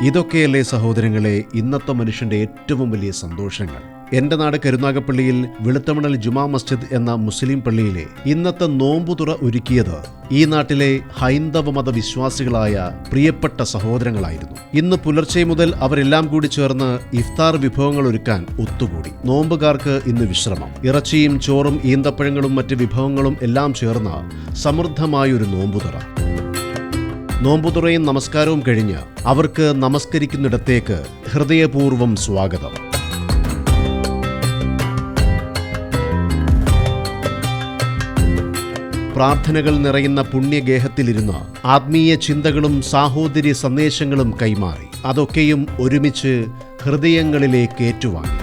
ഇതൊക്കെയല്ലേ സഹോദരങ്ങളെ ഇന്നത്തെ മനുഷ്യന്റെ ഏറ്റവും വലിയ സന്തോഷങ്ങൾ. എന്റെ നാട് കരുനാഗപ്പള്ളിയിൽ വെളുത്തമണൽ ജുമാ മസ്ജിദ് എന്ന മുസ്ലിം പള്ളിയിലെ ഇന്നത്തെ നോമ്പുതുറ ഒരുക്കിയത് ഈ നാട്ടിലെ ഹൈന്ദവ മത വിശ്വാസികളായ പ്രിയപ്പെട്ട സഹോദരങ്ങളായിരുന്നു. ഇന്ന് പുലർച്ചെ മുതൽ അവരെല്ലാം കൂടി ചേർന്ന് ഇഫ്താർ വിഭവങ്ങൾ ഒരുക്കാൻ ഒത്തുകൂടി. നോമ്പുകാർക്ക് ഇന്ന് വിശ്രമം. ഇറച്ചിയും ചോറും ഈന്തപ്പഴങ്ങളും മറ്റ് വിഭവങ്ങളും എല്ലാം ചേർന്ന സമൃദ്ധമായൊരു നോമ്പുതുറ. നോമ്പുതുറയും നമസ്കാരവും കഴിഞ്ഞ് അവർക്ക് നമസ്കരിക്കുന്നിടത്തേക്ക് ഹൃദയപൂർവ്വം സ്വാഗതം. പ്രാർത്ഥനകൾ നിറയുന്ന പുണ്യഗേഹത്തിലിരുന്ന് ആത്മീയ ചിന്തകളും സാഹോദര്യ സന്ദേശങ്ങളും കൈമാറി. അതൊക്കെയും ഒരുമിച്ച് ഹൃദയങ്ങളിലേക്ക് ഏറ്റുവാങ്ങി.